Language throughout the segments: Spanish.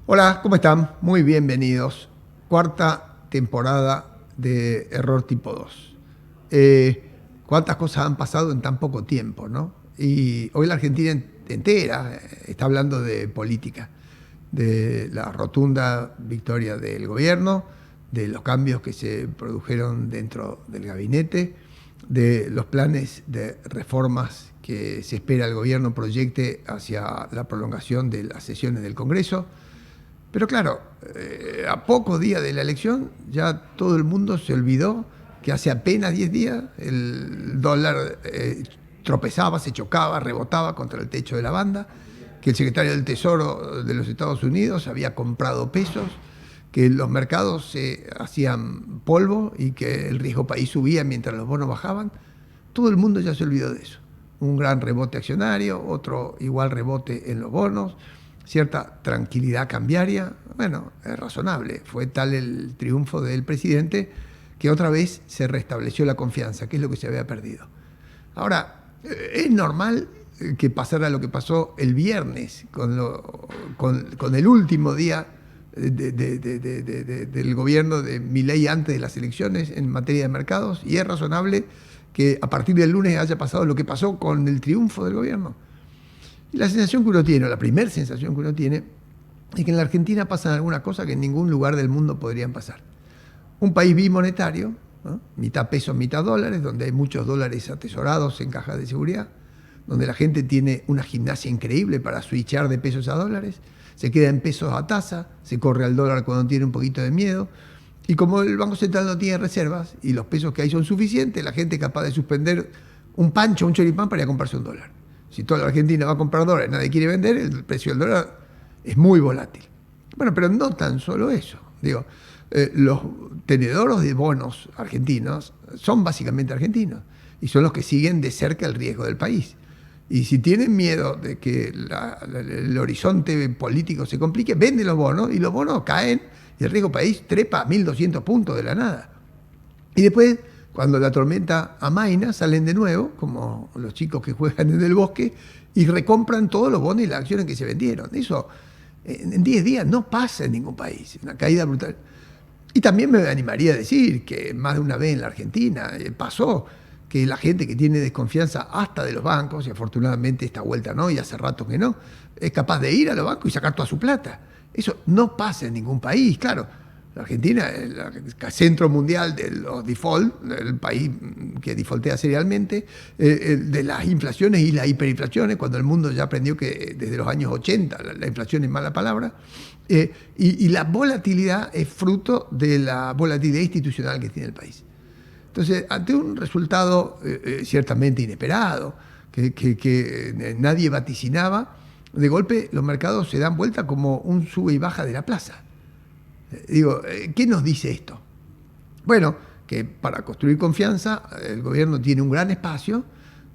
Hola, ¿cómo están? Muy bienvenidos. Cuarta temporada de Error Tipo 2. ¿Cuántas cosas han pasado en tan poco tiempo, no? Y hoy la Argentina entera está hablando de política, de la rotunda victoria del gobierno, de los cambios que se produjeron dentro del gabinete, de los planes de reformas que se espera el gobierno proyecte hacia la prolongación de las sesiones del Congreso. Pero claro, a pocos días de la elección ya todo el mundo se olvidó que hace apenas 10 días el dólar tropezaba, se chocaba, rebotaba contra el techo de la banda, que el secretario del Tesoro de los Estados Unidos había comprado pesos, que los mercados se hacían polvo y que el riesgo país subía mientras los bonos bajaban. Todo el mundo ya se olvidó de eso. Un gran rebote accionario, otro igual rebote en los bonos, cierta tranquilidad cambiaria. Bueno, es razonable. Fue tal el triunfo del presidente que otra vez se restableció la confianza, que es lo que se había perdido. Ahora, es normal que pasara lo que pasó el viernes con el último día del gobierno de Milei antes de las elecciones en materia de mercados, y es razonable que a partir del lunes haya pasado lo que pasó con el triunfo del gobierno. Y la sensación que uno tiene, o la primera sensación que uno tiene, es que en la Argentina pasan algunas cosas que en ningún lugar del mundo podrían pasar. Un país bimonetario, ¿no? Mitad pesos, mitad dólares, donde hay muchos dólares atesorados en cajas de seguridad, donde la gente tiene una gimnasia increíble para switchar de pesos a dólares, se queda en pesos a tasa, se corre al dólar cuando tiene un poquito de miedo, y como el Banco Central no tiene reservas y los pesos que hay son suficientes, la gente es capaz de suspender un pancho, un choripán para ir a comprarse un dólar. Si toda la Argentina va a comprar dólares, nadie quiere vender, el precio del dólar es muy volátil. Bueno, pero no tan solo eso. Digo, los tenedores de bonos argentinos son básicamente argentinos y son los que siguen de cerca el riesgo del país. Y si tienen miedo de que el horizonte político se complique, venden los bonos y los bonos caen y el riesgo país trepa a 1.200 puntos de la nada. Y después, cuando la tormenta amaina, salen de nuevo, como los chicos que juegan en el bosque, y recompran todos los bonos y las acciones que se vendieron. Eso en 10 días no pasa en ningún país, una caída brutal. Y también me animaría a decir que más de una vez en la Argentina pasó que la gente que tiene desconfianza hasta de los bancos, y afortunadamente esta vuelta no, y hace rato que no, es capaz de ir a los bancos y sacar toda su plata. Eso no pasa en ningún país, claro. La Argentina es el centro mundial de los default, el país que defaultea serialmente, de las inflaciones y las hiperinflaciones, cuando el mundo ya aprendió que desde los años 80 la inflación es mala palabra, y la volatilidad es fruto de la volatilidad institucional que tiene el país. Entonces, ante un resultado ciertamente inesperado, que nadie vaticinaba, de golpe los mercados se dan vuelta como un sube y baja de la plaza. Digo, ¿qué nos dice esto? Bueno, que para construir confianza el gobierno tiene un gran espacio,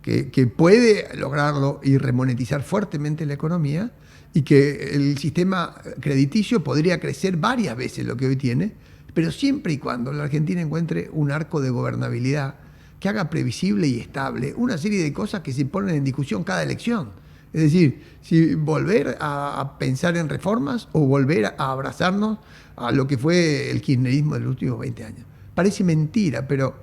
que puede lograrlo y remonetizar fuertemente la economía, y que el sistema crediticio podría crecer varias veces lo que hoy tiene, pero siempre y cuando la Argentina encuentre un arco de gobernabilidad que haga previsible y estable una serie de cosas que se ponen en discusión cada elección. Es decir, si volver a pensar en reformas o volver a abrazarnos a lo que fue el kirchnerismo de los últimos 20 años. Parece mentira, pero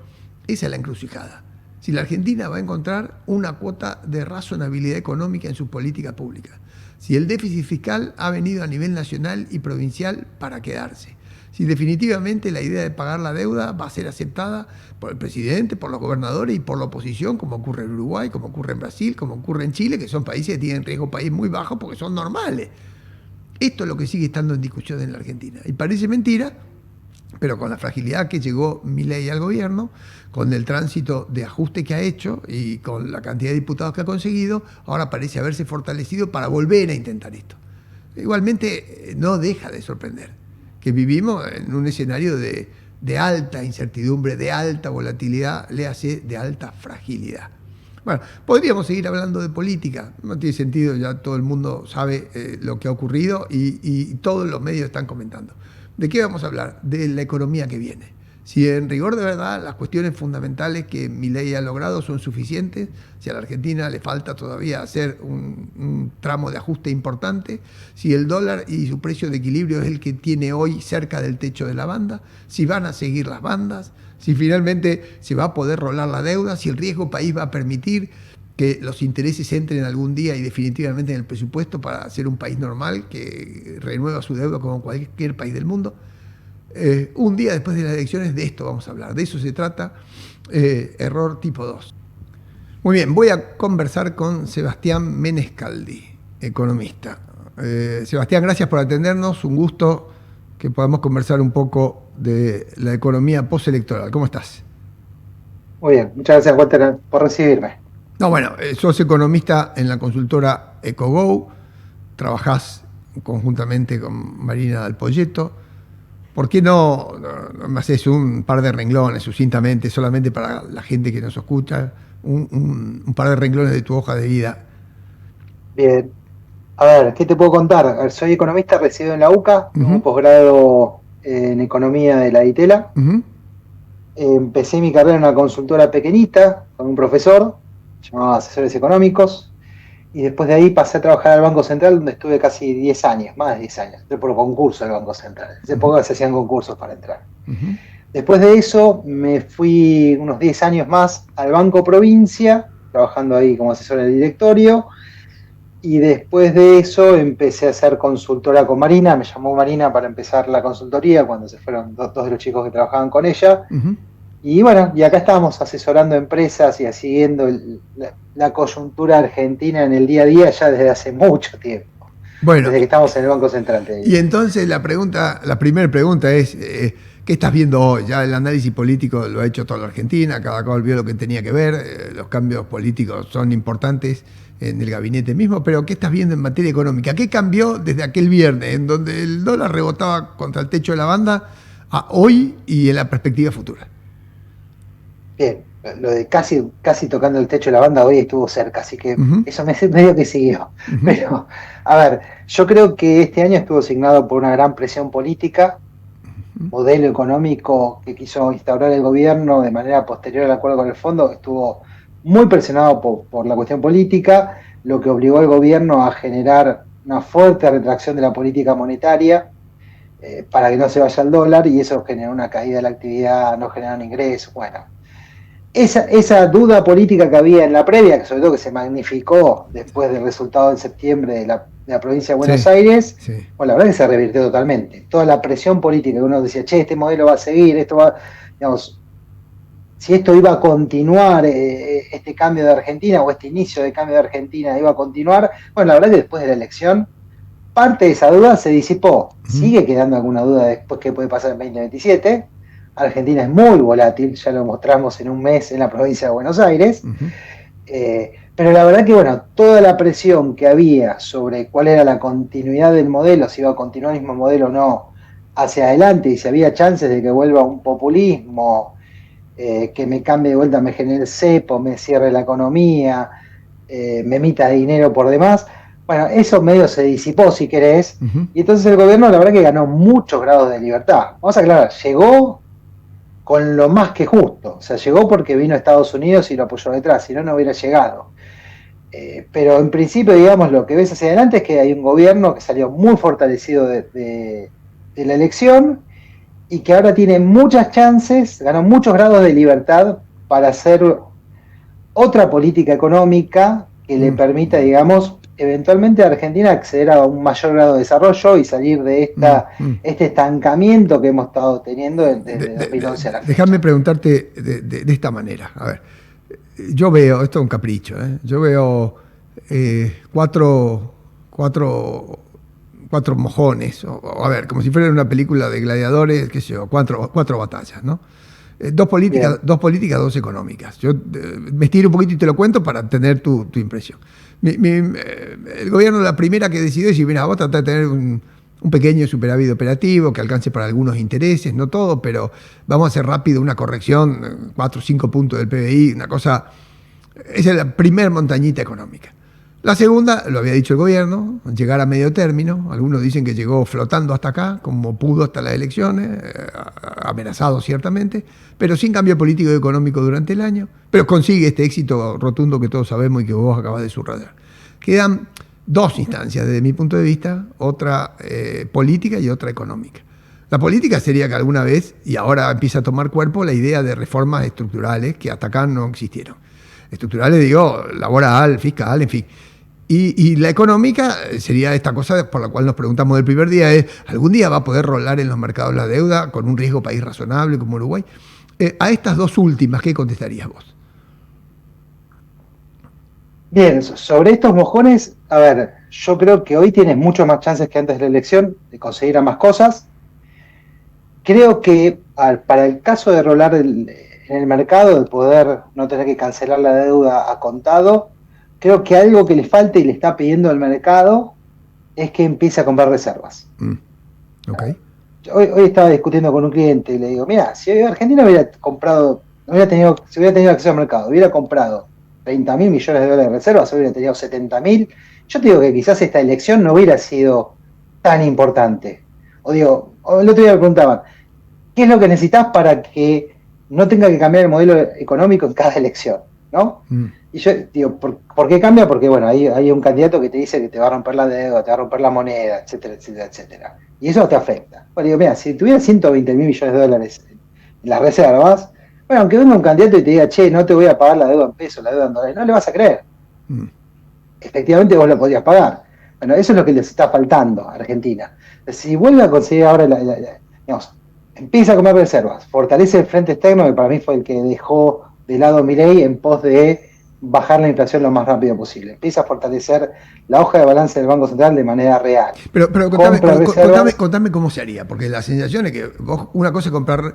esa es la encrucijada. Si la Argentina va a encontrar una cuota de razonabilidad económica en sus políticas públicas, si el déficit fiscal ha venido a nivel nacional y provincial para quedarse, si definitivamente la idea de pagar la deuda va a ser aceptada por el presidente, por los gobernadores y por la oposición, como ocurre en Uruguay, como ocurre en Brasil, como ocurre en Chile, que son países que tienen riesgo país muy bajo porque son normales. Esto es lo que sigue estando en discusión en la Argentina. Y parece mentira, pero con la fragilidad que llegó Milei al gobierno, con el tránsito de ajuste que ha hecho y con la cantidad de diputados que ha conseguido, ahora parece haberse fortalecido para volver a intentar esto. Igualmente, no deja de sorprender que vivimos en un escenario de alta incertidumbre, de alta volatilidad, léase de alta fragilidad. Bueno, podríamos seguir hablando de política, no tiene sentido, ya todo el mundo sabe lo que ha ocurrido y todos los medios están comentando. ¿De qué vamos a hablar? De la economía que viene. si en rigor de verdad las cuestiones fundamentales que Milei ha logrado son suficientes, si a la Argentina le falta todavía hacer un tramo de ajuste importante, si el dólar y su precio de equilibrio es el que tiene hoy cerca del techo de la banda, si van a seguir las bandas, si finalmente se va a poder rolar la deuda, si el riesgo país va a permitir que los intereses entren algún día y definitivamente en el presupuesto para ser un país normal que renueva su deuda como cualquier país del mundo. Un día después de las elecciones de esto vamos a hablar, de eso se trata, error tipo 2. Muy bien, voy a conversar con Sebastián Menescaldi, economista. Sebastián, gracias por atendernos, un gusto que podamos conversar un poco de la economía postelectoral. ¿Cómo estás? Muy bien, muchas gracias, Walter, por recibirme. No, bueno, sos economista en la consultora EcoGo, trabajás conjuntamente con Marina Dal Poyetto. ¿Por qué no me haces un par de renglones, sucintamente, solamente para la gente que nos escucha, un par de renglones de tu hoja de vida? Bien, a ver, ¿qué te puedo contar? A ver, soy economista, resido en la UCA, tengo un posgrado en economía de la DITELA. Empecé mi carrera en una consultora pequeñita con un profesor, llamado Asesores Económicos, y después de ahí pasé a trabajar al Banco Central, donde estuve casi 10 años, más de 10 años, entré por concurso del Banco Central. En esa época se hacían concursos para entrar. Después de eso me fui unos 10 años más al Banco Provincia, trabajando ahí como asesor en el directorio, y después de eso empecé a ser consultora con Marina. Me llamó Marina para empezar la consultoría cuando se fueron dos de los chicos que trabajaban con ella. Y bueno, y acá estamos asesorando empresas y siguiendo la coyuntura argentina en el día a día ya desde hace mucho tiempo. Bueno, desde que estamos en el Banco Central. Y entonces la primera pregunta es, ¿qué estás viendo hoy? Ya el análisis político lo ha hecho toda la Argentina, cada cual vio lo que tenía que ver, los cambios políticos son importantes en el gabinete mismo, pero ¿qué estás viendo en materia económica? ¿Qué cambió desde aquel viernes, en donde el dólar rebotaba contra el techo de la banda, a hoy y en la perspectiva futura? Bien, lo de casi tocando el techo de la banda hoy estuvo cerca, así que eso medio que siguió. Pero, a ver, yo creo que este año estuvo signado por una gran presión política, modelo económico que quiso instaurar el gobierno de manera posterior al acuerdo con el fondo, estuvo muy presionado por la cuestión política, lo que obligó al gobierno a generar una fuerte retracción de la política monetaria para que no se vaya el dólar, y eso generó una caída de la actividad, no generaron ingresos, bueno. Esa duda política que había en la previa, que sobre todo que se magnificó después del resultado de septiembre de la provincia de Buenos Aires, bueno, la verdad es que se revirtió totalmente. Toda la presión política que uno decía, che, este modelo va a seguir, esto va, digamos, si esto iba a continuar, este cambio de Argentina o este inicio de cambio de Argentina iba a continuar, bueno, la verdad es que después de la elección, parte de esa duda se disipó. Sigue quedando alguna duda después qué puede pasar en 2027. Argentina es muy volátil, ya lo mostramos en un mes en la provincia de Buenos Aires, pero la verdad que bueno, toda la presión que había sobre cuál era la continuidad del modelo, si iba a continuar el mismo modelo o no, hacia adelante, y si había chances de que vuelva un populismo, que me cambie de vuelta, me genere el cepo, me cierre la economía, me emita dinero por demás. Bueno, eso medio se disipó, si querés, y entonces el gobierno la verdad que ganó muchos grados de libertad. Vamos a aclarar, llegó con lo más que justo, o sea, llegó porque vino a Estados Unidos y lo apoyó detrás, si no, no hubiera llegado. Pero en principio, digamos, lo que ves hacia adelante es que hay un gobierno que salió muy fortalecido de la elección y que ahora tiene muchas chances, ganó muchos grados de libertad para hacer otra política económica que le permita, digamos, eventualmente a Argentina acceder a un mayor grado de desarrollo y salir de este estancamiento que hemos estado teniendo desde 2011 a la fecha. Déjame preguntarte de esta manera. A ver, yo veo, esto es un capricho, yo veo cuatro mojones, a ver, como si fuera una película de gladiadores, qué sé yo, cuatro batallas, ¿no? Dos políticas, dos económicas. Yo me estiro un poquito y te lo cuento para tener tu impresión. El gobierno, la primera que decidió es decir, mira, vos tratás de tener un pequeño superávit operativo que alcance para algunos intereses, no todo, pero vamos a hacer rápido una corrección, 4 o 5 puntos del PBI, una cosa. Esa es la primera montañita económica. La segunda, lo había dicho el gobierno, llegar a medio término. Algunos dicen que llegó flotando hasta acá, como pudo hasta las elecciones, amenazado ciertamente, pero sin cambio político y económico durante el año. Pero consigue este éxito rotundo que todos sabemos y que vos acabás de subrayar. Quedan dos instancias desde mi punto de vista, otra política y otra económica. La política sería que alguna vez, y ahora empieza a tomar cuerpo, la idea de reformas estructurales que hasta acá no existieron. Estructurales, digo, laboral, fiscal, en fin. Y la económica sería esta cosa por la cual nos preguntamos del primer día, es, ¿algún día va a poder rolar en los mercados la deuda con un riesgo país razonable como Uruguay? A estas dos últimas, ¿qué contestarías vos? Bien, sobre estos mojones, a ver, yo creo que hoy tienes mucho más chances que antes de la elección de conseguir ambas cosas. Creo que para el caso de rolar en el mercado, de poder no tener que cancelar la deuda a contado, creo que algo que le falta y le está pidiendo al mercado es que empiece a comprar reservas. Okay. Hoy estaba discutiendo con un cliente y le digo, mira, si Argentina hubiera comprado, si hubiera tenido acceso al mercado, hubiera comprado 30.000 millones de dólares de reservas, hubiera tenido 70.000, yo te digo que quizás esta elección no hubiera sido tan importante. El otro día me preguntaban, ¿qué es lo que necesitas para que no tenga que cambiar el modelo económico en cada elección? ¿No? Y yo digo, ¿por qué cambia? Porque bueno, hay un candidato que te dice que te va a romper la deuda, te va a romper la moneda, etcétera, etcétera, etcétera. Y eso te afecta. Bueno, digo, mira, si tuviera 120.000 millones de dólares en las reservas, bueno, aunque venga un candidato y te diga, che, no te voy a pagar la deuda en pesos, la deuda en dólares, no le vas a creer. Efectivamente vos lo podrías pagar. Bueno, eso es lo que les está faltando a Argentina. Si vuelve a conseguir ahora, digamos, empieza a comer reservas, fortalece el frente externo, que para mí fue el que dejó de lado Milei en pos de bajar la inflación lo más rápido posible. Empieza a fortalecer la hoja de balance del Banco Central de manera real. Pero contame cómo se haría, porque la sensación es que vos, una cosa es comprar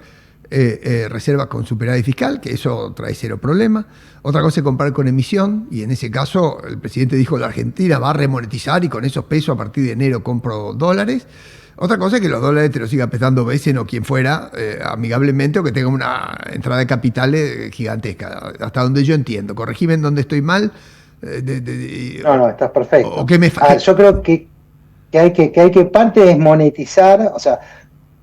reservas con superávit fiscal, que eso trae cero problema. Otra cosa es comprar con emisión, y en ese caso el presidente dijo la Argentina va a remonetizar y con esos pesos a partir de enero compro dólares. Otra cosa es que los dólares te los siga prestando Besen o quien fuera, amigablemente, o que tenga una entrada de capitales gigantesca, hasta donde yo entiendo. Corregime en donde estoy mal. No, estás perfecto. O que me yo creo que hay que parte es monetizar, o sea,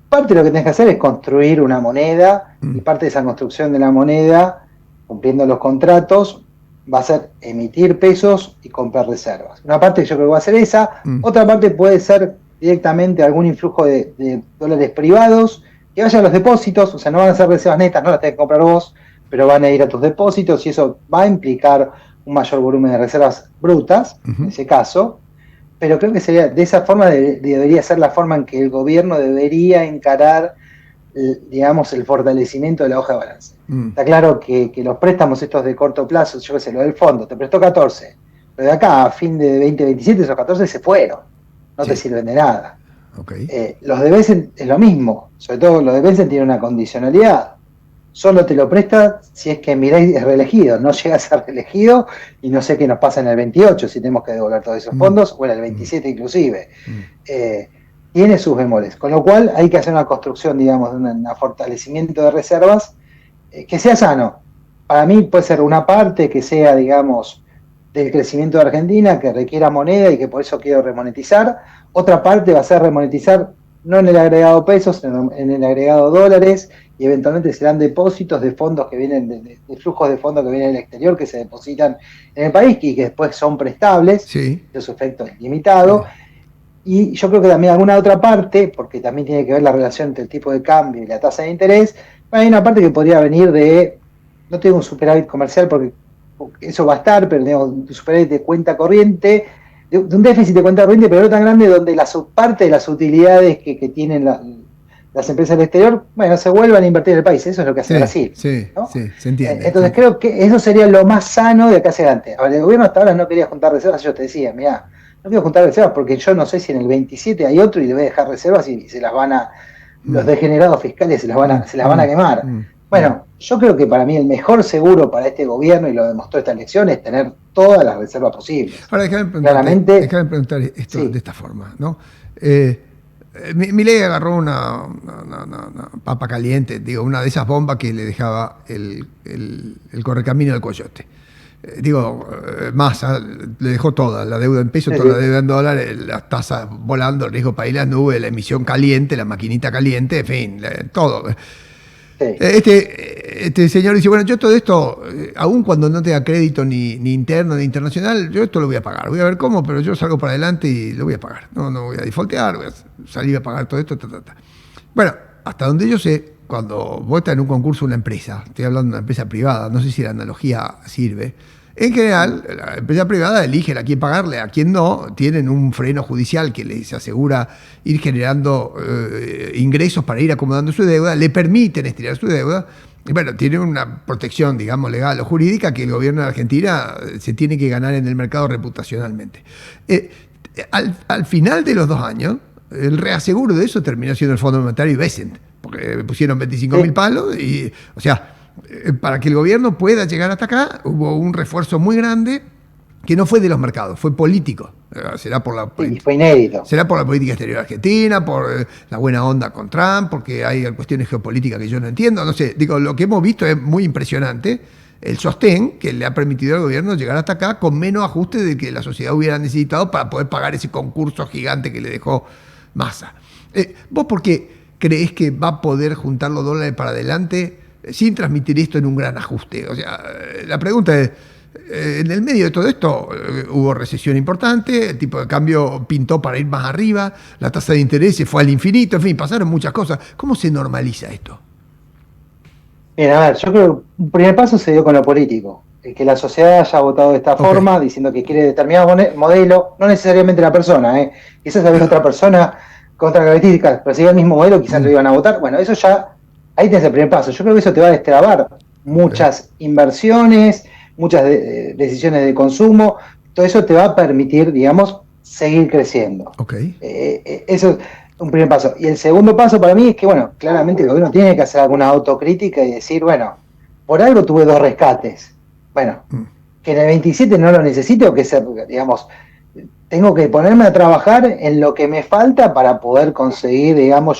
parte de lo que tienes que hacer es construir una moneda, y parte de esa construcción de la moneda, cumpliendo los contratos, va a ser emitir pesos y comprar reservas. Una parte yo creo que va a ser esa, otra parte puede ser directamente algún influjo de dólares privados que vayan a los depósitos, o sea, no van a ser reservas netas, no las tenés que comprar vos, pero van a ir a tus depósitos y eso va a implicar un mayor volumen de reservas brutas, en ese caso, pero creo que sería de esa forma debería ser la forma en que el gobierno debería encarar, digamos, el fortalecimiento de la hoja de balance. Está claro que los préstamos estos de corto plazo, yo qué sé, lo del fondo, te prestó 14, pero de acá a fin de 2027 esos 14 se fueron. No te sirven de nada. Okay. Los de Besen es lo mismo, sobre todo los de Besen tienen una condicionalidad. Solo te lo presta si es que Milei es reelegido, no llega a ser reelegido y no sé qué nos pasa en el 28 si tenemos que devolver todos esos fondos, o en el 27 inclusive. Tiene sus bemoles, con lo cual hay que hacer una construcción, digamos, de un fortalecimiento de reservas que sea sano. Para mí puede ser una parte que sea, digamos, del crecimiento de Argentina, que requiera moneda y que por eso quiero remonetizar. Otra parte va a ser remonetizar no en el agregado pesos, sino en el agregado dólares, y eventualmente serán depósitos de fondos que vienen, de flujos de fondos que vienen del exterior, que se depositan en el país y que después son prestables, de su efecto es limitado. Y yo creo que también alguna otra parte, porque también tiene que ver la relación entre el tipo de cambio y la tasa de interés, hay una parte que podría venir de, no tengo un superávit comercial porque eso va a estar, pero digamos, un superávit de cuenta corriente, de un déficit de cuenta corriente, pero no tan grande, donde la subparte de las utilidades que tienen las empresas del exterior, bueno, se vuelvan a invertir en el país. Eso es lo que hace Brasil. ¿No? Sí, se entiende. Entonces creo que eso sería lo más sano de acá hacia adelante. Ahora, el gobierno hasta ahora no quería juntar reservas, yo te decía, mirá, no quiero juntar reservas porque yo no sé si en el 27 hay otro y le voy a dejar reservas y se las van a, los degenerados fiscales se las van a quemar. Bueno, yo creo que para mí el mejor seguro para este gobierno, y lo demostró esta elección, es tener todas las reservas posibles. Ahora, déjame preguntar esto de esta forma, ¿no? Milei agarró una papa caliente, digo, una de esas bombas que le dejaba el correcamino del coyote. Massa le dejó toda, la deuda en pesos, toda la deuda en dólares, las tasas volando, el riesgo para ir a las nubes, la emisión caliente, la maquinita caliente, en fin, todo. Sí. Este señor dice, bueno, yo todo esto, aun cuando no tenga crédito ni interno ni internacional, yo esto lo voy a pagar. Voy a ver cómo, pero yo salgo para adelante y lo voy a pagar. No voy a defaultear, voy a salir a pagar todo esto. Bueno, hasta donde yo sé, cuando vos estás en un concurso de una empresa, estoy hablando de una empresa privada, no sé si la analogía sirve, en general, la empresa privada elige a quién pagarle, a quién no, tienen un freno judicial que les asegura ir generando ingresos para ir acomodando su deuda, le permiten estirar su deuda, y bueno, tienen una protección, digamos, legal o jurídica que el gobierno de Argentina se tiene que ganar en el mercado reputacionalmente. Al final de los 2 años, el reaseguro de eso terminó siendo el Fondo Monetario y Becent, porque pusieron 25.000 palos y, o sea, para que el gobierno pueda llegar hasta acá, hubo un refuerzo muy grande que no fue de los mercados, fue político. Fue inédito. Será por la política exterior argentina, por la buena onda con Trump, porque hay cuestiones geopolíticas que yo no entiendo. No sé, lo que hemos visto es muy impresionante. El sostén que le ha permitido al gobierno llegar hasta acá con menos ajuste de que la sociedad hubiera necesitado para poder pagar ese concurso gigante que le dejó Massa. ¿Vos por qué creés que va a poder juntar los dólares para adelante sin transmitir esto en un gran ajuste? O sea, la pregunta es, en el medio de todo esto hubo recesión importante, el tipo de cambio pintó para ir más arriba, la tasa de interés se fue al infinito, en fin, pasaron muchas cosas. ¿Cómo se normaliza esto? Bien, a ver, yo creo que un primer paso se dio con lo político. Que la sociedad haya votado de esta forma, diciendo que quiere determinado modelo, no necesariamente la persona, quizás había otra persona con otras características, pero si era el mismo modelo, quizás lo iban a votar. Bueno, eso ya, ahí tenés el primer paso. Yo creo que eso te va a destrabar muchas inversiones, muchas decisiones de consumo, todo eso te va a permitir, digamos, seguir creciendo. Eso es un primer paso. Y el segundo paso para mí es que, bueno, claramente el gobierno tiene que hacer alguna autocrítica y decir, bueno, por algo tuve 2 rescates. Bueno, que en el 27 no lo necesito, que sea, digamos, tengo que ponerme a trabajar en lo que me falta para poder conseguir, digamos,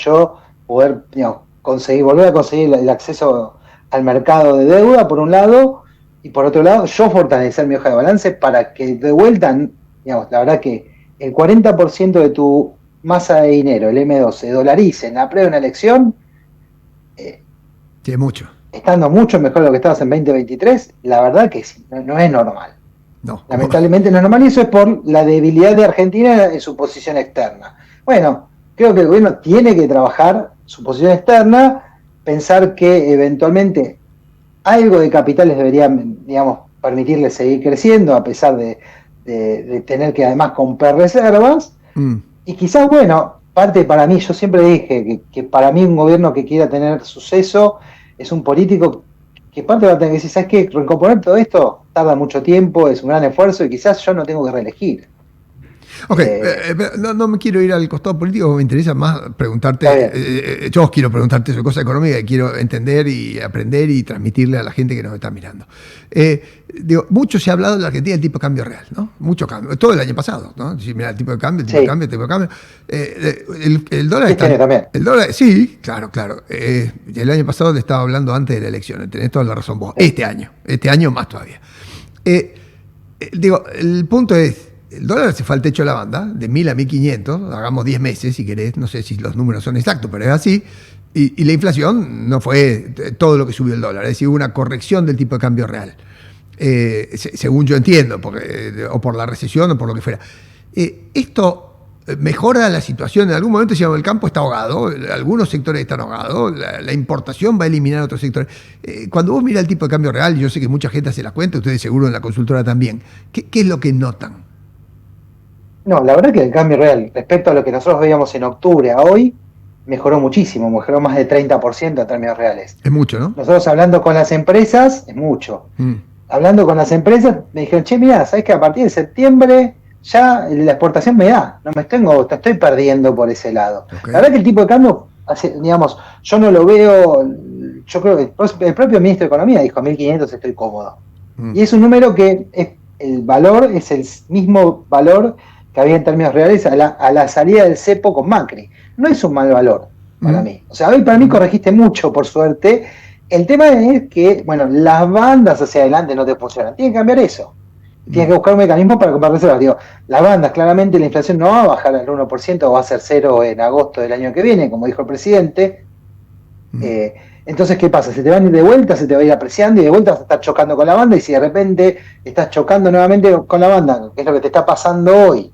volver a conseguir el acceso al mercado de deuda, por un lado, y por otro lado, yo fortalecer mi hoja de balance para que de vuelta, digamos, la verdad que el 40% de tu masa de dinero, el M2, se dolarice en la previa de una elección, sí, mucho. Estando mucho mejor de lo que estabas en 2023, la verdad que no es normal. No, lamentablemente no es normal, y eso es por la debilidad de Argentina en su posición externa. Bueno, creo que el gobierno tiene que trabajar su posición externa, pensar que eventualmente algo de capitales debería, digamos, permitirle seguir creciendo a pesar de tener que además comprar reservas. Y quizás, bueno, parte para mí, yo siempre dije que para mí un gobierno que quiera tener suceso es un político que parte va a tener que decir, ¿sabes qué? Recomponer todo esto tarda mucho tiempo, es un gran esfuerzo y quizás yo no tengo que reelegir. No me quiero ir al costado político, me interesa más preguntarte, yo quiero preguntarte sobre cosas económicas que quiero entender y aprender y transmitirle a la gente que nos está mirando. Mucho se ha hablado de la Argentina del tipo de cambio real, ¿no? Mucho cambio, todo el año pasado, ¿no? Si mira el tipo de cambio, el dólar está... también. El dólar, sí, claro. El año pasado te estaba hablando antes de la elección, tenés toda la razón vos. Este año más todavía. El punto es, el dólar se fue al techo de la banda, de 1.000 a 1.500, hagamos 10 meses si querés, no sé si los números son exactos, pero es así, y la inflación no fue todo lo que subió el dólar, es decir, hubo una corrección del tipo de cambio real, según yo entiendo, o por la recesión o por lo que fuera. Esto mejora la situación. En algún momento decíamos, el campo está ahogado, algunos sectores están ahogados, la importación va a eliminar otros sectores. Cuando vos mirás el tipo de cambio real, yo sé que mucha gente hace la cuenta, ustedes seguro en la consultora también, ¿qué es lo que notan? No, la verdad que el cambio real, respecto a lo que nosotros veíamos en octubre a hoy, mejoró muchísimo, mejoró más de 30% en términos reales. Es mucho, ¿no? Nosotros hablando con las empresas, es mucho. Hablando con las empresas, me dijeron, che, mirá, ¿sabés que a partir de septiembre ya la exportación me da? No me te estoy perdiendo por ese lado. La verdad que el tipo de cambio, digamos, yo no lo veo, yo creo que el propio ministro de Economía dijo, 1.500 estoy cómodo. Y es un número que el valor es el mismo valor que había en términos reales a la salida del cepo con Macri. No es un mal valor para mí. O sea, hoy para mí corregiste mucho, por suerte, El tema es que, bueno, las bandas hacia adelante no te funcionan. Tienen que cambiar eso. Tienes que buscar un mecanismo para comprar reservas. Digo, las bandas, claramente la inflación no va a bajar al 1%, o va a ser cero en agosto del año que viene, como dijo el presidente. Entonces, ¿qué pasa? Se te van a ir de vuelta, se te va a ir apreciando y de vuelta vas a estar chocando con la banda, y si de repente estás chocando nuevamente con la banda, que es lo que te está pasando hoy,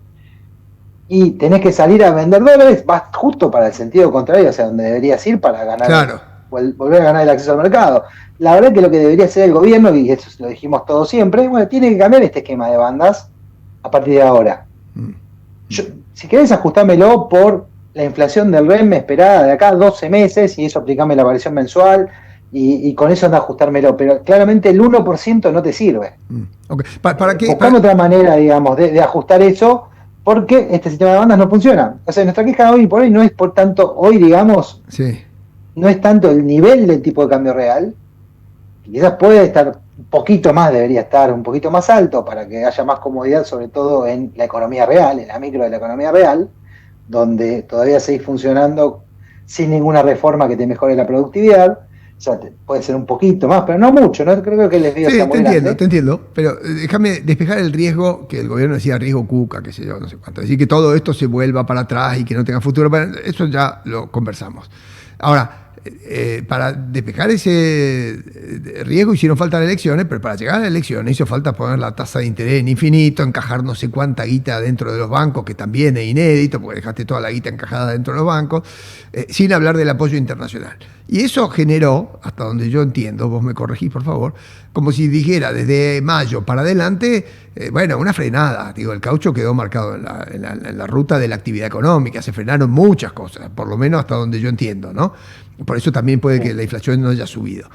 y tenés que salir a vender dólares, vas justo para el sentido contrario, o sea, donde deberías ir para ganar, Claro. volver a ganar el acceso al mercado. La verdad que lo que debería hacer el gobierno, y eso lo dijimos todos siempre, bueno, tiene que cambiar este esquema de bandas a partir de ahora. Si querés, ajustámelo por la inflación del REM esperada de acá 12 meses, y eso aplicame la variación mensual, y con eso anda a ajustármelo, pero claramente el 1% no te sirve. Okay. ¿Para qué? Buscame otra manera, digamos, de ajustar eso, porque este sistema de bandas no funciona. O sea, nuestra queja hoy por hoy no es por tanto, hoy digamos, Sí. no es tanto el nivel del tipo de cambio real, que quizás puede estar un poquito más, debería estar un poquito más alto para que haya más comodidad, sobre todo en la economía real, en la micro de la economía real, donde todavía seguís funcionando sin ninguna reforma que te mejore la productividad. O sea, puede ser un poquito más, pero no mucho, no creo que el desvío sea muy grande. Te entiendo, pero déjame despejar el riesgo, que el gobierno decía riesgo cuca, qué sé yo, no sé cuánto. Decir que todo esto se vuelva para atrás y que no tenga futuro, eso ya lo conversamos. Ahora, para despejar ese riesgo hicieron falta las elecciones, pero para llegar a las elecciones hizo falta poner la tasa de interés en infinito, encajar no sé cuánta guita dentro de los bancos, que también es inédito, porque dejaste toda la guita encajada dentro de los bancos, sin hablar del apoyo internacional. Y eso generó, hasta donde yo entiendo, vos me corregís por favor, como si dijera desde mayo para adelante, bueno, una frenada. Digo, el caucho quedó marcado en la ruta de la actividad económica, se frenaron muchas cosas, por lo menos hasta donde yo entiendo, ¿no? Por eso también puede que la inflación no haya subido.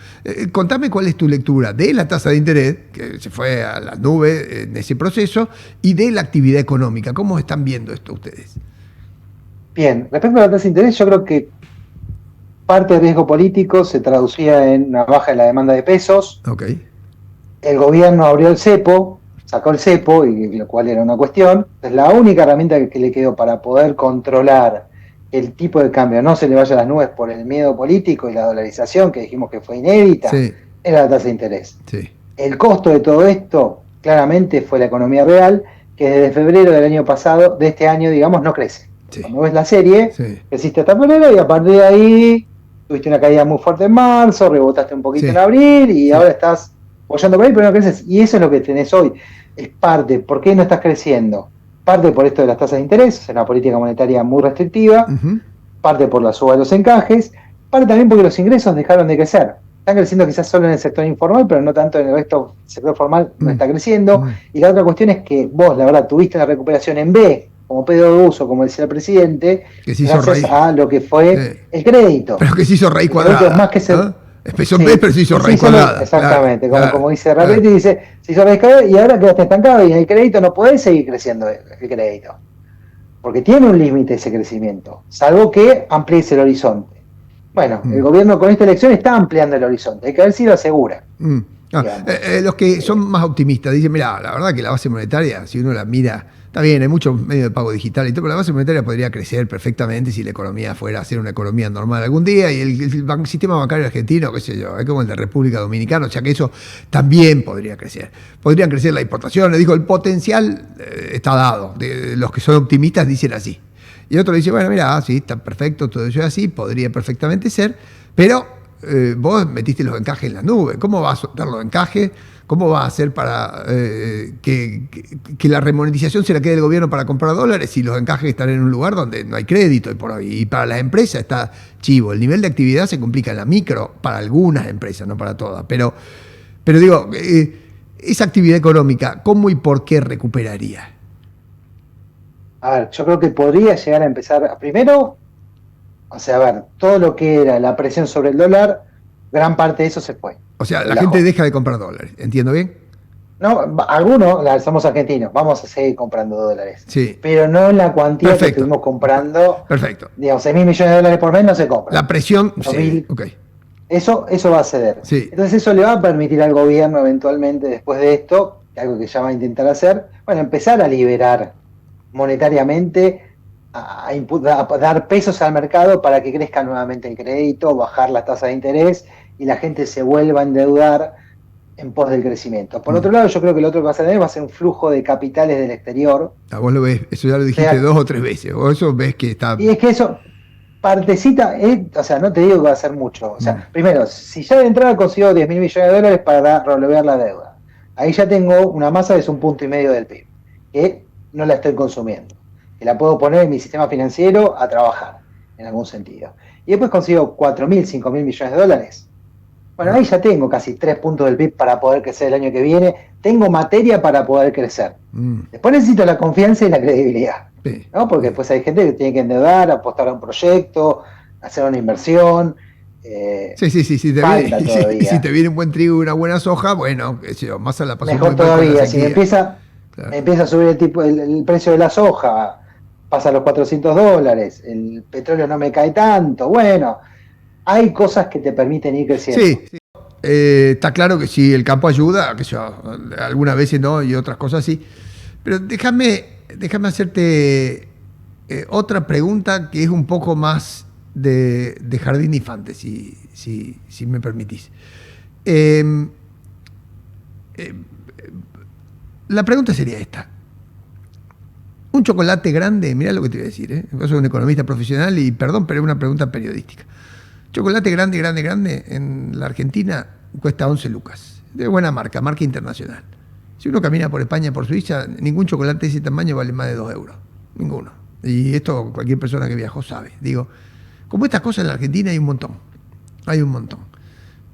Contame cuál es tu lectura de la tasa de interés, que se fue a la nube en ese proceso, y de la actividad económica. ¿Cómo están viendo esto ustedes? Bien, respecto a la tasa de interés, yo creo que parte del riesgo político se traducía en una baja en la demanda de pesos. Okay. El gobierno abrió el cepo, sacó el cepo, y lo cual era una cuestión. Es la única herramienta que le quedó para poder controlar el tipo de cambio, no se le vaya a las nubes por el miedo político y la dolarización, que dijimos que fue inédita, sí, era la tasa de interés. Sí. El costo de todo esto, claramente, fue la economía real, que desde febrero del año pasado, de este año, digamos, no crece. Sí. Cuando ves la serie, sí, creciste hasta febrero, y a partir de ahí tuviste una caída muy fuerte en marzo, rebotaste un poquito, sí, en abril, y sí, ahora estás apoyando por ahí, pero no creces. Y eso es lo que tenés hoy. Es parte. ¿Por qué no estás creciendo? Parte por esto de las tasas de interés, una política monetaria muy restrictiva, parte por la suba de los encajes, parte también porque los ingresos dejaron de crecer. Están creciendo quizás solo en el sector informal, pero no tanto en el resto. El sector formal no está creciendo. Y la otra cuestión es que vos, la verdad, tuviste una recuperación en B, como pedo de uso, como decía el presidente, que se hizo gracias a lo que fue el crédito. Pero que se hizo raíz cuadrada. Más que empezó en B, pero se hizo raíz cuadrada. Exactamente, claro, como dice Rapetti, dice, se hizo raíz cuadrada y ahora quedaste estancado, y en el crédito no podés seguir creciendo el crédito. Porque tiene un límite ese crecimiento, salvo que amplíes el horizonte. Bueno, el gobierno con esta elección está ampliando el horizonte, hay que ver si lo asegura. Los que son más optimistas dicen, mira, la verdad que la base monetaria, si uno la mira, está bien, hay muchos medios de pago digital y todo, pero la base monetaria podría crecer perfectamente si la economía fuera a ser una economía normal algún día, y el sistema bancario argentino, qué sé yo, es como el de República Dominicana, o sea que eso también podría crecer. Podrían crecer las importaciones, digo, el potencial está dado. Los que son optimistas dicen así. Y otro dice, bueno, mira, sí, está perfecto, todo eso es así, podría perfectamente ser, pero vos metiste los encajes en la nube. ¿Cómo vas a soltar los encajes? ¿Cómo va a hacer para que la remonetización se la quede el gobierno para comprar dólares si los encajes están en un lugar donde no hay crédito? Y para las empresas está chivo. El nivel de actividad se complica en la micro, para algunas empresas, no para todas. Pero digo, esa actividad económica, ¿cómo y por qué recuperaría? A ver, yo creo que podría llegar a empezar, primero, o sea, a ver, todo lo que era la presión sobre el dólar, gran parte de eso se fue. O sea, la gente deja de comprar dólares, ¿entiendo bien? No, algunos, somos argentinos, vamos a seguir comprando dólares. Sí. Pero no en la cuantía que estuvimos comprando. Perfecto. Digamos, 6.000 millones de dólares por mes no se compra. La presión, sí, okay. Eso va a ceder. Sí. Entonces eso le va a permitir al gobierno eventualmente, después de esto, algo que ya va a intentar hacer, bueno, empezar a liberar monetariamente, a dar pesos al mercado para que crezca nuevamente el crédito, bajar las tasas de interés y la gente se vuelva a endeudar en pos del crecimiento. Por otro lado, yo creo que lo otro que vas a tener va a ser un flujo de capitales del exterior. Vos lo ves, eso ya lo dijiste 2 o 3 veces, o eso ves que está... Y es que eso, partecita, o sea, no te digo que va a ser mucho. O sea, primero, si ya de entrada consigo 10 mil millones de dólares para relevar la deuda, ahí ya tengo una masa que es 1,5 puntos del PIB, que no la estoy consumiendo, que la puedo poner en mi sistema financiero a trabajar, en algún sentido. Y después consigo 4 mil, 5 mil millones de dólares. Bueno, ahí ya tengo casi 3 puntos del PIB para poder crecer el año que viene. Tengo materia para poder crecer. Después necesito la confianza y la credibilidad, ¿no? Porque después hay gente que tiene que endeudar, apostar a un proyecto, hacer una inversión. Sí. Si te viene un buen trigo y una buena soja, bueno, más a la pasó mejor todavía. Si me empieza a subir el precio de la soja, pasa a los $400, el petróleo no me cae tanto, bueno, hay cosas que te permiten ir creciendo. Sí. Está claro que si el campo ayuda, que algunas veces no y otras cosas sí. Pero déjame hacerte otra pregunta que es un poco más de jardín infante, si me permitís. La pregunta sería esta. Un chocolate grande, mirá lo que te voy a decir, yo soy un economista profesional y perdón, pero es una pregunta periodística. Chocolate grande en la Argentina cuesta 11 lucas. De buena marca internacional. Si uno camina por España, por Suiza, ningún chocolate de ese tamaño vale más de 2 euros. Ninguno. Y esto cualquier persona que viajó sabe. Digo, como estas cosas en la Argentina hay un montón.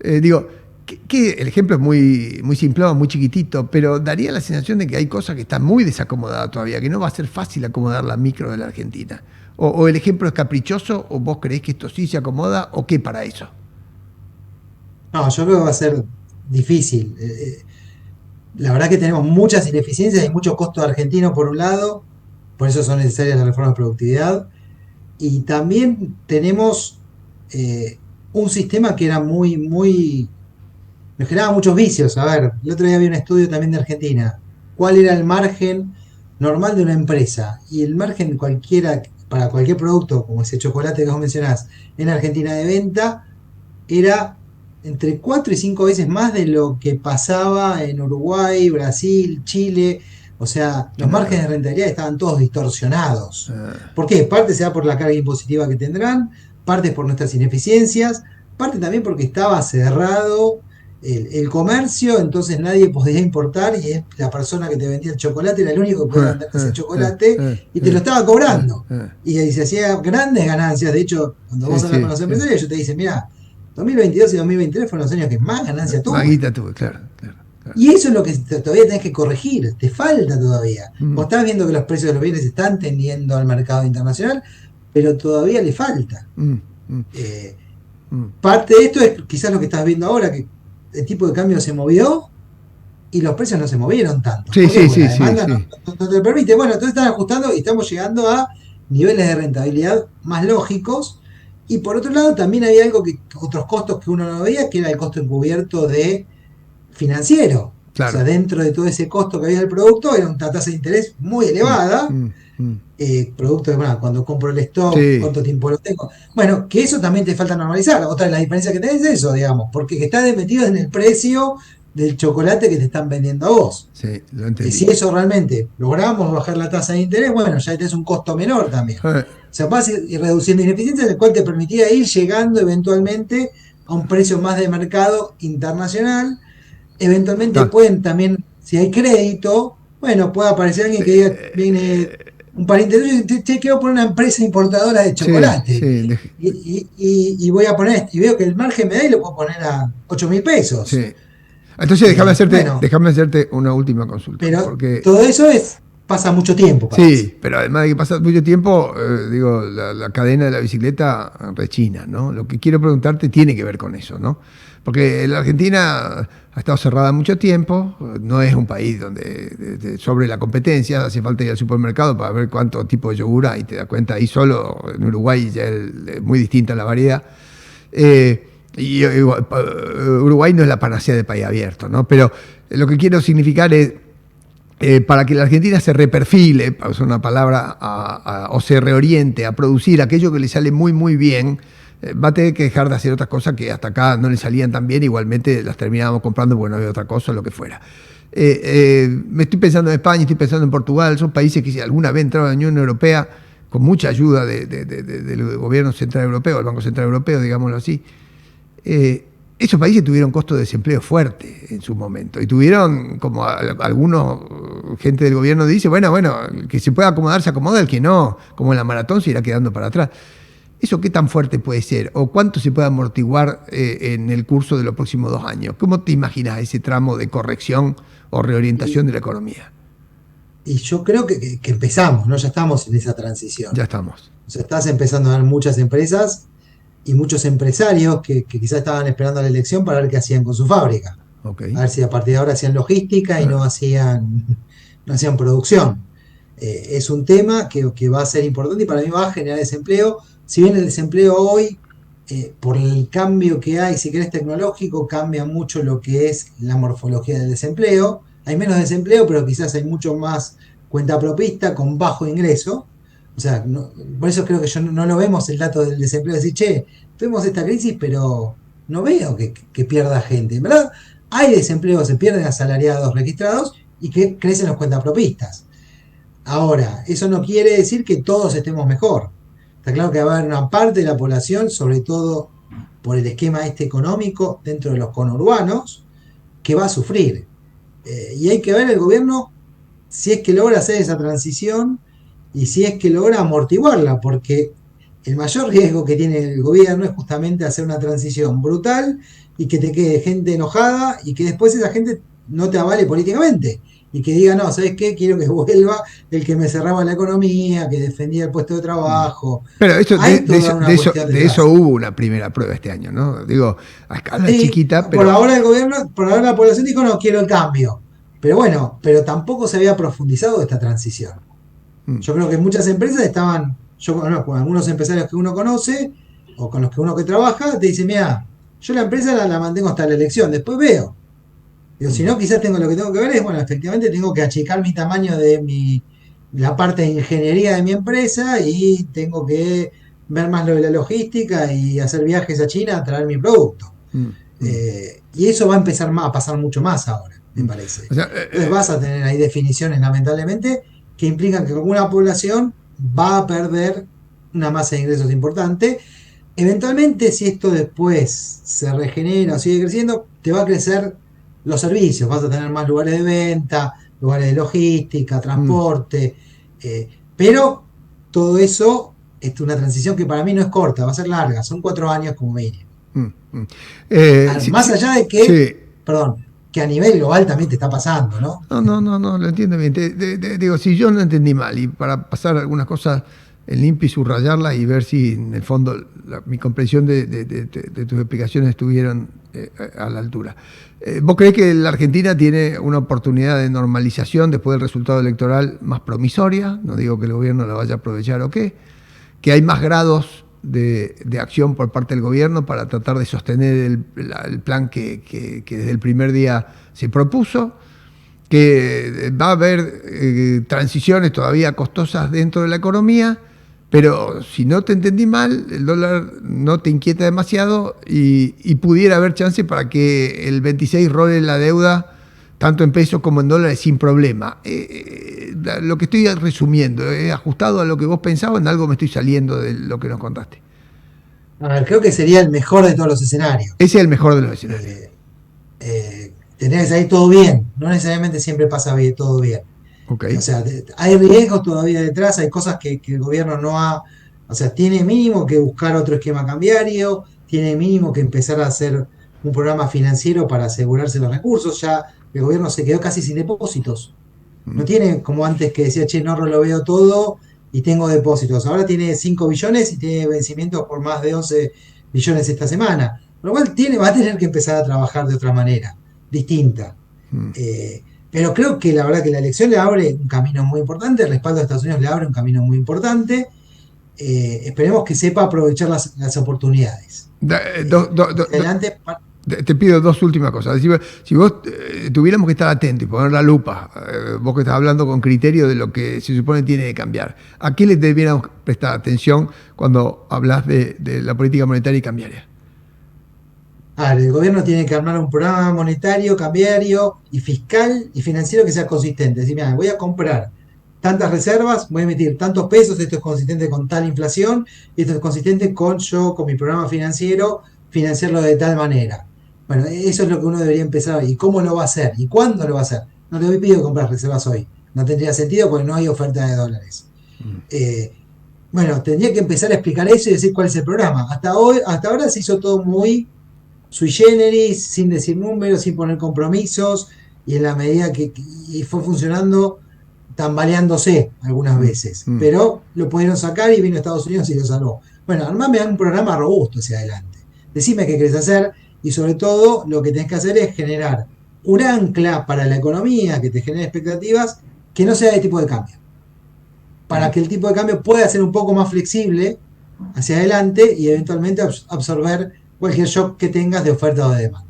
El ejemplo es muy simplón, muy chiquitito, pero daría la sensación de que hay cosas que están muy desacomodadas todavía, que no va a ser fácil acomodar la micro de la Argentina. O el ejemplo es caprichoso, o vos creés que esto sí se acomoda, o qué para eso. No, yo creo que va a ser difícil. La verdad que tenemos muchas ineficiencias y mucho costo argentino por un lado, por eso son necesarias las reformas de productividad, y también tenemos un sistema que era nos generaba muchos vicios. A ver, el otro día había un estudio también de Argentina. ¿Cuál era el margen normal de una empresa? Y el margen para cualquier producto, como ese chocolate que vos mencionás, en Argentina de venta, era entre 4 y 5 veces más de lo que pasaba en Uruguay, Brasil, Chile. O sea, los márgenes de rentabilidad estaban todos distorsionados. ¿Por qué? Parte se da por la carga impositiva que tendrán, parte por nuestras ineficiencias, parte también porque estaba cerrado el comercio, entonces nadie podía importar y la persona que te vendía el chocolate era el único que podía venderte ese chocolate y te lo estaba cobrando. Y se hacía grandes ganancias. De hecho, cuando vos hablas con los empresarios, ellos te dicen, mira, 2022 y 2023 fueron los años que más ganancia tuve. Maguita tuve, claro. Y eso es lo que todavía tenés que corregir, te falta todavía. Vos estás viendo que los precios de los bienes están tendiendo al mercado internacional, pero todavía le falta. Parte de esto es quizás lo que estás viendo ahora, que el tipo de cambio se movió y los precios no se movieron tanto. Sí. La demanda no te permite. Bueno, entonces están ajustando y estamos llegando a niveles de rentabilidad más lógicos. Y por otro lado, también había otros costos que uno no veía, que era el costo encubierto financiero. Claro. O sea, dentro de todo ese costo que había del producto, era una tasa de interés muy elevada. Producto de, cuando compro el stock, cuánto tiempo lo tengo. Bueno, que eso también te falta normalizar. Otra de las diferencias que tenés es eso, digamos, porque está metido en el precio del chocolate que te están vendiendo a vos. Sí, lo entendí. Y si eso realmente logramos bajar la tasa de interés, bueno, ya tenés un costo menor también. O sea, vas a ir reduciendo ineficiencias, el cual te permitía ir llegando eventualmente a un precio más de mercado internacional. Eventualmente pueden también, si hay crédito, bueno, puede aparecer alguien que diga, viene un pariente tuyo y dice, quiero poner una empresa importadora de chocolate. Y voy a poner, y veo que el margen me da y lo puedo poner a 8.000 pesos. Sí. Entonces déjame hacerte una última consulta. Pero porque todo eso pasa mucho tiempo. Pero además de que pasa mucho tiempo, la cadena de la bicicleta rechina, ¿no? Lo que quiero preguntarte tiene que ver con eso, ¿no? Porque la Argentina ha estado cerrada mucho tiempo, no es un país donde sobre la competencia, hace falta ir al supermercado para ver cuánto tipo de yogur hay, te das cuenta, ahí solo, en Uruguay ya es muy distinta la variedad. Y Uruguay no es la panacea de país abierto, ¿no? Pero lo que quiero significar es, para que la Argentina se reperfile, para usar una palabra, o se reoriente a producir aquello que le sale muy, muy bien, va a tener que dejar de hacer otras cosas que hasta acá no le salían tan bien, igualmente las terminábamos comprando porque no había otra cosa, lo que fuera. Me estoy pensando en España, estoy pensando en Portugal, son países que si alguna vez entraron a la Unión Europea con mucha ayuda del gobierno central europeo, el Banco Central Europeo, digámoslo así. Esos países tuvieron costo de desempleo fuerte en su momento y tuvieron, como algunos, gente del gobierno dice, bueno, el que se pueda acomodar se acomoda, el que no, como en la maratón, se irá quedando para atrás. ¿Eso qué tan fuerte puede ser? ¿O cuánto se puede amortiguar en el curso de los próximos 2 años? ¿Cómo te imaginas ese tramo de corrección o reorientación de la economía? Y yo creo que empezamos, ¿no? Ya estamos en esa transición. Ya estamos. O sea, estás empezando a ver muchas empresas y muchos empresarios que quizás estaban esperando la elección para ver qué hacían con su fábrica. Okay. A ver si a partir de ahora hacían logística y no hacían producción. Es un tema que va a ser importante y para mí va a generar desempleo. Si bien el desempleo hoy, por el cambio que hay, si querés tecnológico, cambia mucho lo que es la morfología del desempleo. Hay menos desempleo, pero quizás hay mucho más cuentapropista con bajo ingreso. O sea, por eso creo que no lo vemos el dato del desempleo, decir, che, tuvimos esta crisis, pero no veo que pierda gente. En verdad, hay desempleo, se pierden asalariados registrados y que crecen los cuentapropistas. Ahora, eso no quiere decir que todos estemos mejor. Está claro que va a haber una parte de la población, sobre todo por el esquema económico dentro de los conurbanos, que va a sufrir. Y hay que ver el gobierno si es que logra hacer esa transición y si es que logra amortiguarla, porque el mayor riesgo que tiene el gobierno es justamente hacer una transición brutal y que te quede gente enojada y que después esa gente no te avale políticamente y que diga, no, ¿sabes qué? Quiero que vuelva el que me cerraba la economía, que defendía el puesto de trabajo. Pero de eso hubo una primera prueba este año, ¿no? Digo, a escala chiquita, pero... Por ahora la población dijo, no, quiero el cambio. Pero bueno, tampoco se había profundizado esta transición. Yo creo que muchas empresas estaban, yo conozco algunos empresarios que uno conoce, o con los que uno que trabaja, te dicen, mira, yo la empresa la mantengo hasta la elección, después veo. Digo, si no, quizás lo que tengo que ver es, bueno, efectivamente tengo que achicar mi tamaño de la parte de ingeniería de mi empresa y tengo que ver más lo de la logística y hacer viajes a China a traer mi producto. Y eso va a empezar a pasar mucho más ahora, me parece. O sea, entonces vas a tener ahí definiciones, lamentablemente, que implican que alguna población va a perder una masa de ingresos importante. Eventualmente, si esto después se regenera o sigue creciendo, te va a crecer los servicios, vas a tener más lugares de venta, lugares de logística, transporte, pero todo eso es una transición que para mí no es corta, va a ser larga, son 4 años como mínimo. Más allá de que, que a nivel global también te está pasando, ¿no? No, lo entiendo bien. Digo, si yo no entendí mal, y para pasar algunas cosas en limpio y subrayarlas y ver si en el fondo mi comprensión de tus explicaciones estuvieron a la altura. ¿Vos creés que la Argentina tiene una oportunidad de normalización después del resultado electoral más promisoria? No digo que el gobierno la vaya a aprovechar o qué. Que hay más grados de acción por parte del gobierno para tratar de sostener el plan que desde el primer día se propuso. Que va a haber transiciones todavía costosas dentro de la economía, pero si no te entendí mal, el dólar no te inquieta demasiado y pudiera haber chance para que el 26 role la deuda tanto en pesos como en dólares sin problema. Lo que estoy resumiendo, ajustado a lo que vos pensabas, en algo me estoy saliendo de lo que nos contaste. A ver, creo que sería el mejor de todos los escenarios. Ese es el mejor de los escenarios. Tenés ahí todo bien, no necesariamente siempre pasa bien, todo bien. Okay. O sea, hay riesgos todavía detrás, hay cosas que el gobierno no ha... O sea, tiene mínimo que buscar otro esquema cambiario, tiene mínimo que empezar a hacer un programa financiero para asegurarse los recursos. Ya el gobierno se quedó casi sin depósitos. No tiene como antes que decía, che, no lo veo todo y tengo depósitos. Ahora tiene 5 billones y tiene vencimientos por más de 11 billones esta semana. Por lo cual va a tener que empezar a trabajar de otra manera, distinta. Pero creo que la verdad que la elección le abre un camino muy importante, el respaldo de Estados Unidos le abre un camino muy importante. Esperemos que sepa aprovechar las oportunidades. Te pido dos últimas cosas. Si vos tuviéramos que estar atentos y poner la lupa, vos que estás hablando con criterio de lo que se supone tiene que cambiar, ¿a qué le debiéramos prestar atención cuando hablas de la política monetaria y cambiaria? El gobierno tiene que armar un programa monetario, cambiario y fiscal y financiero que sea consistente. Es decir, mira, voy a comprar tantas reservas, voy a emitir tantos pesos, esto es consistente con tal inflación, y esto es consistente con mi programa financiero, financiarlo de tal manera. Bueno, eso es lo que uno debería empezar. ¿Y cómo lo va a hacer? ¿Y cuándo lo va a hacer? No te pido comprar reservas hoy. No tendría sentido porque no hay oferta de dólares. Bueno, tendría que empezar a explicar eso y decir cuál es el programa. Hasta ahora se hizo todo muy sui generis, sin decir números, sin poner compromisos, y en la medida que y fue funcionando, tambaleándose algunas veces. Pero lo pudieron sacar y vino a Estados Unidos y lo salvó. Bueno, armame un programa robusto hacia adelante. Decime qué querés hacer y sobre todo lo que tenés que hacer es generar un ancla para la economía que te genere expectativas que no sea de tipo de cambio. Para que el tipo de cambio pueda ser un poco más flexible hacia adelante y eventualmente absorber cualquier shock que tengas de oferta o de demanda.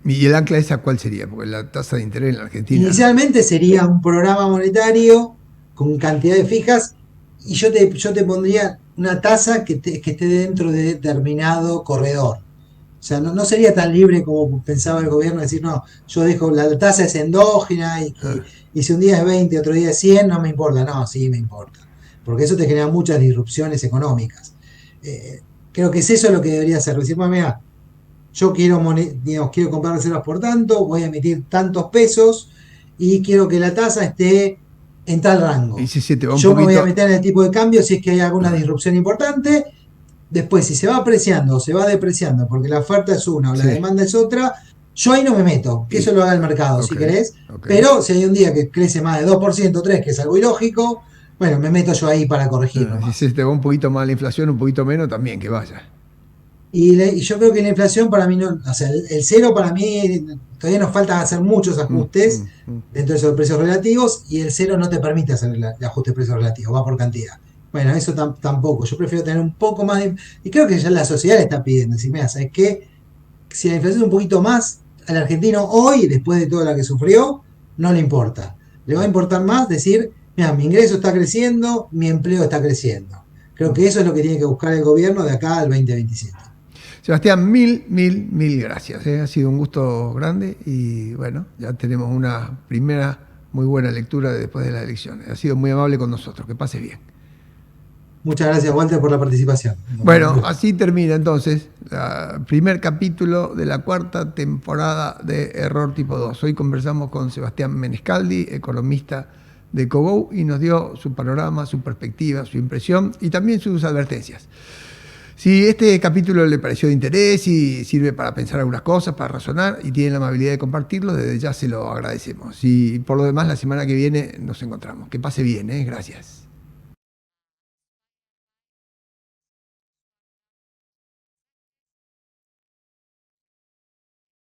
¿Y el ancla esa cuál sería? Porque la tasa de interés en la Argentina... Inicialmente sería un programa monetario con cantidades fijas y yo te pondría una tasa que esté dentro de determinado corredor. O sea, no sería tan libre como pensaba el gobierno, decir, no, yo dejo, la tasa es endógena y si un día es 20, otro día es 100, no me importa. No, sí me importa. Porque eso te genera muchas disrupciones económicas. Creo que es eso lo que debería hacer. Decir, bueno, mira, yo quiero comprar reservas por tanto, voy a emitir tantos pesos y quiero que la tasa esté en tal rango. Y si se te va un yo poquito... me voy a meter en el tipo de cambio si es que hay alguna disrupción importante. Después, si se va apreciando o se va depreciando porque la oferta es una o la demanda es otra, yo ahí no me meto, que eso lo haga el mercado, si querés. Pero si hay un día que crece más de 2%, 3%, que es algo ilógico, bueno, me meto yo ahí para corregirlo. Si se te va un poquito más la inflación, un poquito menos, también que vaya. Y yo creo que la inflación para mí no, o sea, el cero para mí todavía nos falta hacer muchos ajustes dentro de esos precios relativos y el cero no te permite hacer el ajuste de precios relativos, va por cantidad. Bueno, eso tampoco. Yo prefiero tener un poco más de... Y creo que ya la sociedad le está pidiendo. Si me ¿sabes qué? Si la inflación es un poquito más, al argentino hoy, después de toda la que sufrió, no le importa. Le va a importar más decir, mira, mi ingreso está creciendo, mi empleo está creciendo. Creo que eso es lo que tiene que buscar el gobierno de acá al 2027. Sebastián, mil gracias. Ha sido un gusto grande y bueno, ya tenemos una primera muy buena lectura después de las elecciones. Ha sido muy amable con nosotros. Que pase bien. Muchas gracias, Walter, por la participación. Bueno, así termina entonces el primer capítulo de la cuarta temporada de Error Tipo 2. Hoy conversamos con Sebastián Menescaldi, economista de Cogou, y nos dio su panorama, su perspectiva, su impresión y también sus advertencias. Si este capítulo le pareció de interés y sirve para pensar algunas cosas, para razonar, y tiene la amabilidad de compartirlo, desde ya se lo agradecemos. Y por lo demás, la semana que viene nos encontramos. Que pase bien, gracias.